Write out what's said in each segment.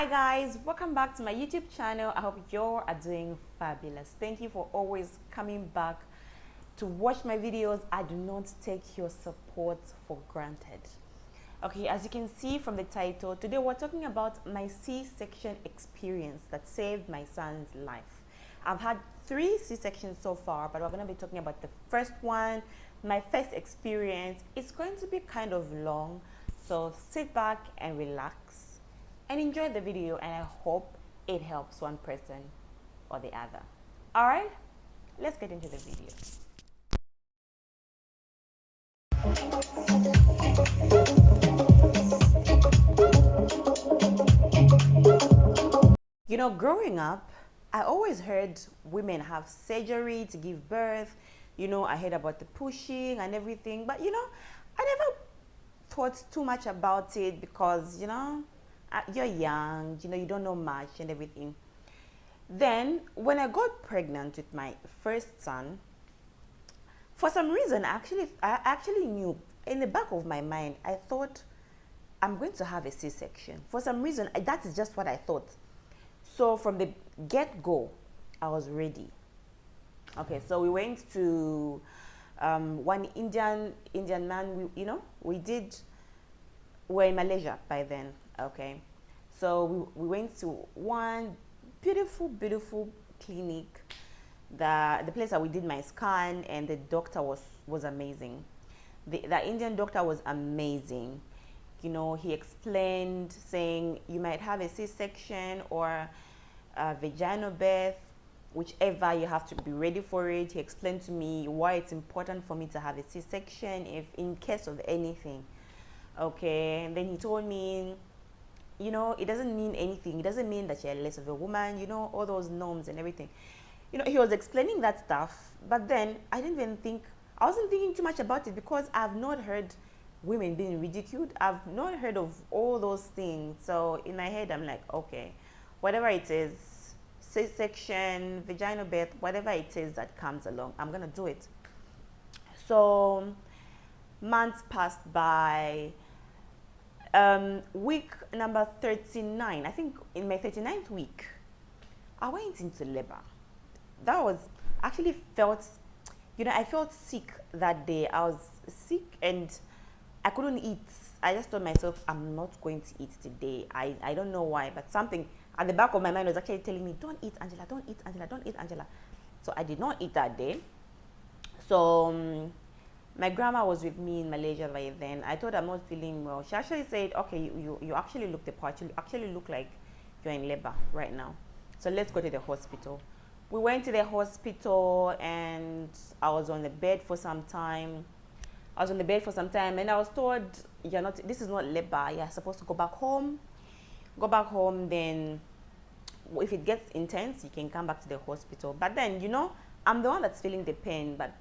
Hi guys, welcome back to my YouTube channel. I hope you are doing fabulous. Thank you for always coming back to watch my videos. I do not take your support for granted. Okay, as you can see from the title, today we're talking about my C-section experience that saved my son's life. I've had 3 C-sections so far, but we're going to be talking about the first one, my first experience. It's going to be kind of long, so sit back and relax and enjoy the video, and I hope it helps one person or the other. All right, let's get into the video. You know, growing up, I always heard women have surgery to give birth. You know, I heard about the pushing and everything, but you know, I never thought too much about it because, you know, you're young, you know, you don't know much and everything. Then when I got pregnant with my first son, for some reason I actually knew in the back of my mind, I thought I'm going to have a C-section. For some reason, that is just what I thought. So from the get-go, I was ready. Okay, so we went to one Indian man. We're in Malaysia by then. Okay, so we went to one beautiful clinic, the place that we did my scan, and the doctor was amazing. The Indian doctor was amazing. You know, he explained saying you might have a C-section or a vaginal birth, whichever, you have to be ready for it. He explained to me why it's important for me to have a C-section if in case of anything. Okay, and then he told me, you know, it doesn't mean anything. It doesn't mean that you're less of a woman, you know, all those norms and everything. You know, he was explaining that stuff, but then I wasn't thinking too much about it because I've not heard women being ridiculed. I've not heard of all those things. So in my head, I'm like, okay, whatever it is, C-section, vaginal birth, whatever it is that comes along, I'm going to do it. So months passed by. Week number 39, I think in my 39th week, I went into labor. That was actually felt, you know, I felt sick that day. I was sick and I couldn't eat. I just told myself, I'm not going to eat today. I don't know why, but something at the back of my mind was actually telling me, don't eat, Angela, don't eat, Angela, don't eat, Angela. So I did not eat that day. So my grandma was with me in Malaysia by then. I told her I'm not feeling well. She actually said, okay, you actually look the part. You actually look like you're in labor right now. So let's go to the hospital. We went to the hospital and I was on the bed for some time. And I was told, this is not labor. You're supposed to go back home. Then if it gets intense, you can come back to the hospital. But then, you know, I'm the one that's feeling the pain, but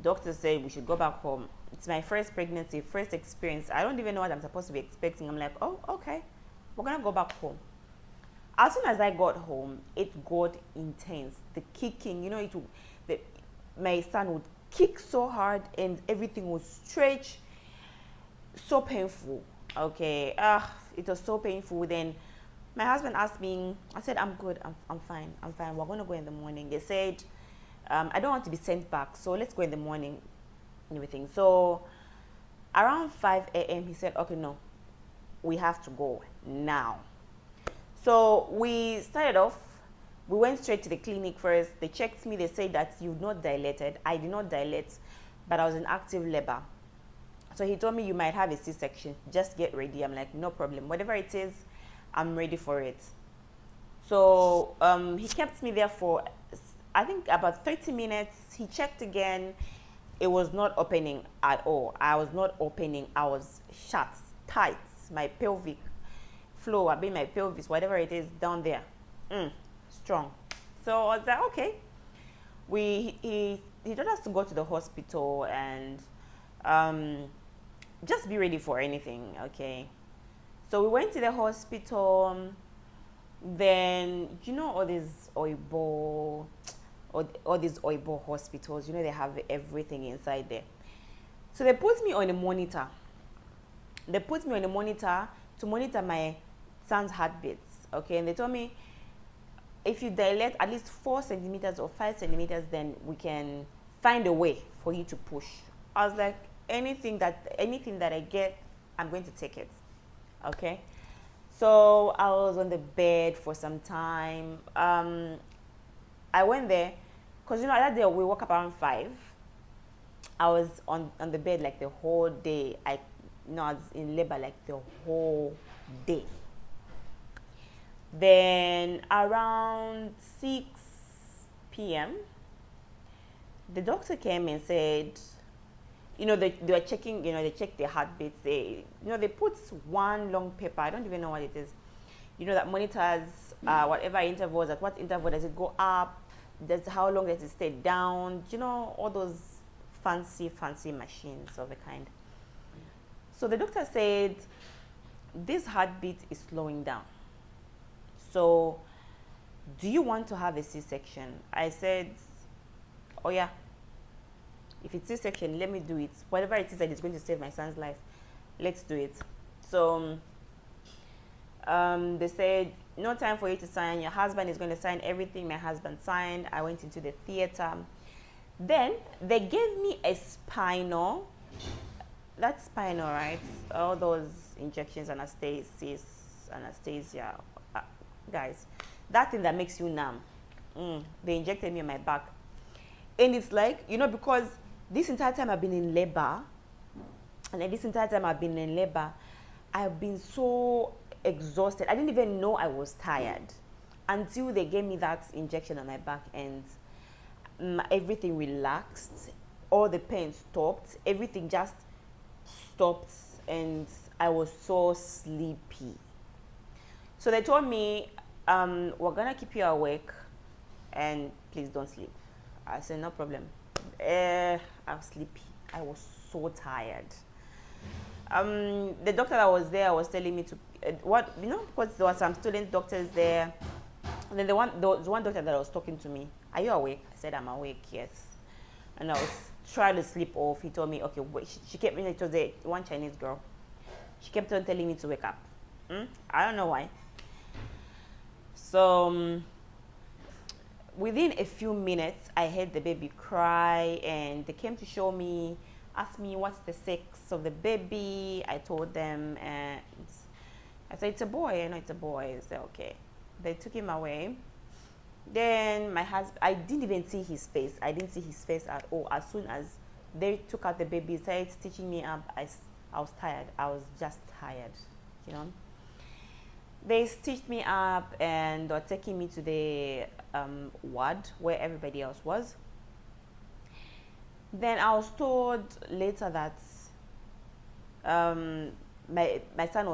doctor said we should go back home. It's my first pregnancy, first experience. I don't even know what I'm supposed to be expecting. I'm like, oh, okay, we're gonna go back home. As soon as I got home, it got intense. The kicking, you know, my son would kick so hard and everything would stretch. So painful. Okay, it was so painful. Then my husband asked me. I said, I'm good. I'm fine. We're gonna go in the morning. They said, I don't want to be sent back, so let's go in the morning and everything. So around 5 a.m. he said, okay, no, we have to go now. So we started off. We went straight to the clinic first. They checked me. They said that you've not dilated. I did not dilate, but I was in active labor. So he told me you might have a C-section. Just get ready. I'm like, no problem. Whatever it is, I'm ready for it. So he kept me there for, I think, about 30 minutes. He checked again. It was not opening at all. I was not opening. I was shut, tight. My pelvic floor, my pelvis, whatever it is down there, strong. So I was like, okay. He told us to go to the hospital and just be ready for anything, okay? So we went to the hospital. Then, you know, all these Oibo hospitals, you know, they have everything inside there. So they put me on a monitor. To monitor my son's heartbeats. Okay, and they told me if you dilate at least 4 centimeters or 5 centimeters, then we can find a way for you to push. I was like, anything that I get, I'm going to take it. Okay, so I was on the bed for some time. I went there because that day we woke up around 5. I was on the bed like the whole day. I was in labor like the whole day. Then around 6 p.m., the doctor came and said, they were checking, they check their heartbeats. They put one long paper. I don't even know what it is. That monitors whatever intervals. At what interval does it go up? How long does it stay down? All those fancy machines of the kind. So the doctor said, this heartbeat is slowing down. So, do you want to have a C-section? I said, oh yeah. If it's C-section, let me do it. Whatever it is that is going to save my son's life, let's do it. So, they said, no time for you to sign. Your husband is going to sign everything. My husband signed. I went into the theater. Then, they gave me a spinal. That's spinal, right? All those injections, anesthesia. Guys, that thing that makes you numb. They injected me on my back. And it's like, because this entire time I've been in labor, I've been so exhausted. I didn't even know I was tired until they gave me that injection on my back, and everything relaxed. All the pain stopped. Everything just stopped, and I was so sleepy. So they told me, we're gonna keep you awake, and please don't sleep. I said, no problem. I was sleepy. I was so tired. The doctor that was there was telling me to, because there were some student doctors there. And then there was one doctor that was talking to me. Are you awake? I said, I'm awake, yes. And I was trying to sleep off. He told me, okay, wait. She kept me, it was one Chinese girl. She kept on telling me to wake up. I don't know why. So, within a few minutes, I heard the baby cry, and they came to show me, asked me what's the sex of the baby. I told them, and I said, it's a boy. I know it's a boy. They said, okay. They took him away. Then my husband, I didn't even see his face. I didn't see his face at all. As soon as they took out the baby, started stitching me up, I was tired. I was just tired, They stitched me up, and they were taking me to the ward where everybody else was. Then I was told later that my son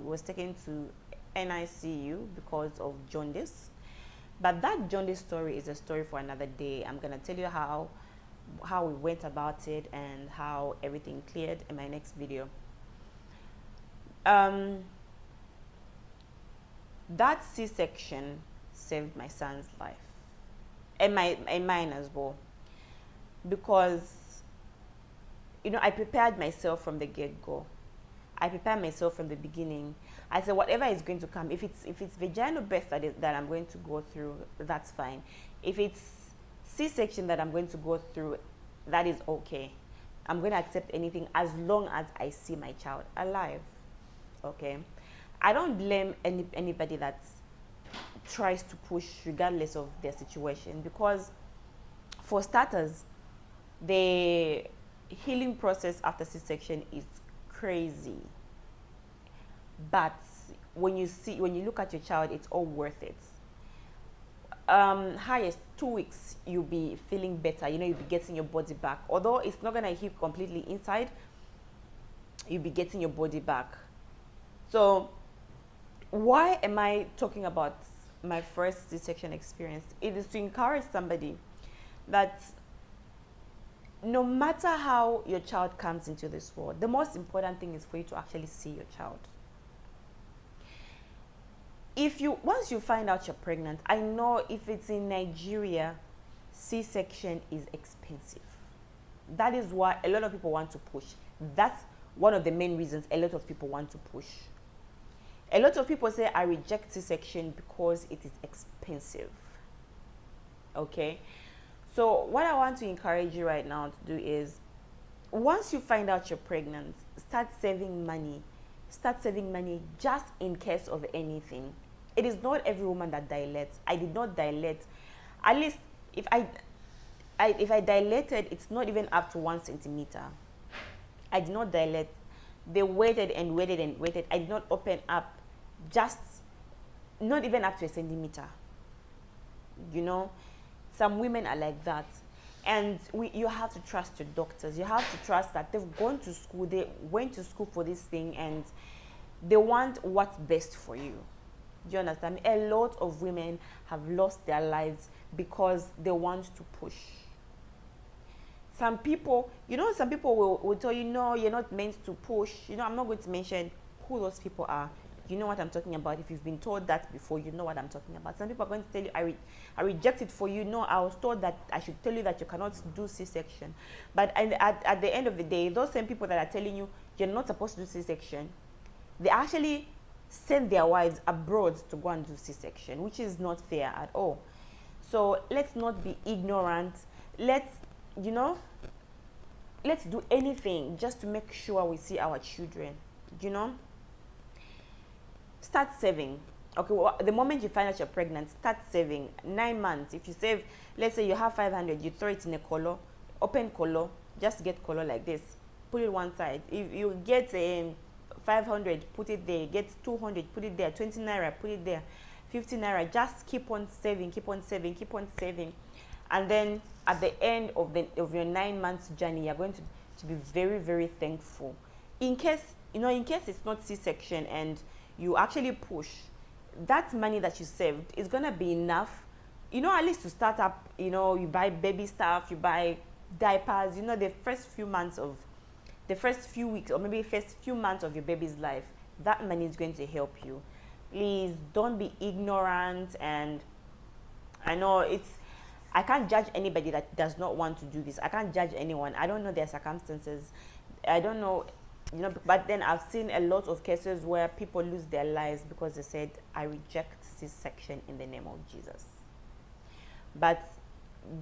was taken to NICU because of jaundice. But that jaundice story is a story for another day. I'm gonna tell you how we went about it and how everything cleared in my next video. That C-section saved my son's life, and mine as well, because I prepared myself from the get-go. I prepared myself from the beginning. I said, whatever is going to come, if it's vaginal birth that I'm going to go through, that's fine. If it's C-section that I'm going to go through, that is okay. I'm going to accept anything as long as I see my child alive. Okay, I don't blame anybody that tries to push regardless of their situation, because for starters, the healing process after C-section is crazy. But when you look at your child, it's all worth it. Highest 2 weeks, you'll be feeling better. You'll be getting your body back. Although it's not gonna heal completely inside, you'll be getting your body back. So why am I talking about my first C-section experience? It is to encourage somebody that no matter how your child comes into this world, the most important thing is for you to actually see your child. Once you find out you're pregnant, I know if it's in Nigeria, C-section is expensive. That is why a lot of people want to push. That's one of the main reasons a lot of people want to push. A lot of people say I reject C-section because it is expensive. Okay, so what I want to encourage you right now to do is, once you find out you're pregnant, start saving money. Start saving money just in case of anything. It is not every woman that dilates. I did not dilate. At least if if I dilated, it's not even up to 1 centimeter. I did not dilate. They waited and waited and waited. I did not open up, just not even up to 1 centimeter. You know, some women are like that. And you have to trust your doctors. You have to trust that they've gone to school. They went to school for this thing, and they want what's best for you. Do you understand? A lot of women have lost their lives because they want to push. Some people, some people will tell you, no, you're not meant to push. I'm not going to mention who those people are. You know what I'm talking about. If you've been told that before, you know what I'm talking about. Some people are going to tell you, I reject it for you. No, I was told that I should tell you that you cannot do C-section. But at the end of the day, those same people that are telling you you're not supposed to do C-section, they actually send their wives abroad to go and do C-section, which is not fair at all. So let's not be ignorant. Let's do anything just to make sure we see our children. Start saving. Okay, well, the moment you find out you're pregnant, start saving. 9 months. If you save, let's say you have 500, you throw it in a color, open color, just get color like this, put it one side. If you get 500, put it there. Get 200, put it there. 20 naira, put it there. 50 naira. Just keep on saving, keep on saving, keep on saving, and then at the end of your 9 months journey, you're going to be very, very thankful. In case it's not C-section and you actually push, that money that you saved is gonna be enough, at least to start up. You buy baby stuff, you buy diapers. The first few weeks, or maybe first few months of your baby's life, that money is going to help you. Please don't be ignorant. And I know I can't judge anybody that does not want to do this. I can't judge anyone. I don't know their circumstances. I don't know. But then I've seen a lot of cases where people lose their lives because they said, I reject C-section in the name of Jesus. But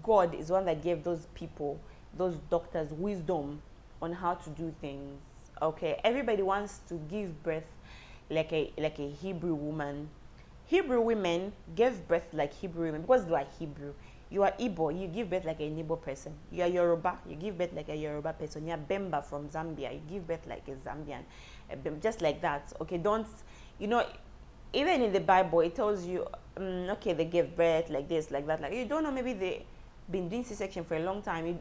God is one that gave those people, those doctors, wisdom on how to do things. Okay, everybody wants to give birth like a Hebrew woman. Hebrew women gave birth like Hebrew women because they are Hebrew. You are Igbo, you give birth like a Igbo person. You are Yoruba, you give birth like a Yoruba person. You are Bemba from Zambia, you give birth like a Zambian. Just like that. Okay, don't, even in the Bible, it tells you, okay, they gave birth like this, like that. Like, you don't know, maybe they've been doing C-section for a long time.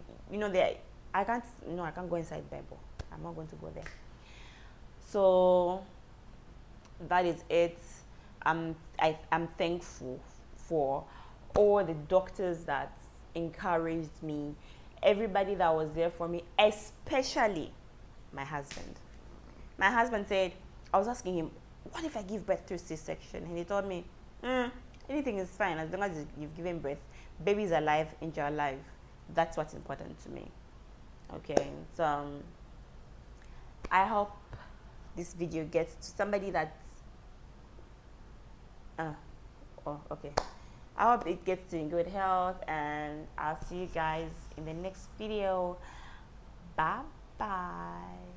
I can't go inside the Bible. I'm not going to go there. So that is it. I'm thankful for all the doctors that encouraged me, everybody that was there for me, especially my husband. My husband said, I was asking him, what if I give birth through C-section? And he told me, anything is fine as long as you've given birth. Baby's alive and you're alive. That's what's important to me. Okay, so I hope this video gets to somebody that okay. I hope it gets to in good health, and I'll see you guys in the next video. Bye bye.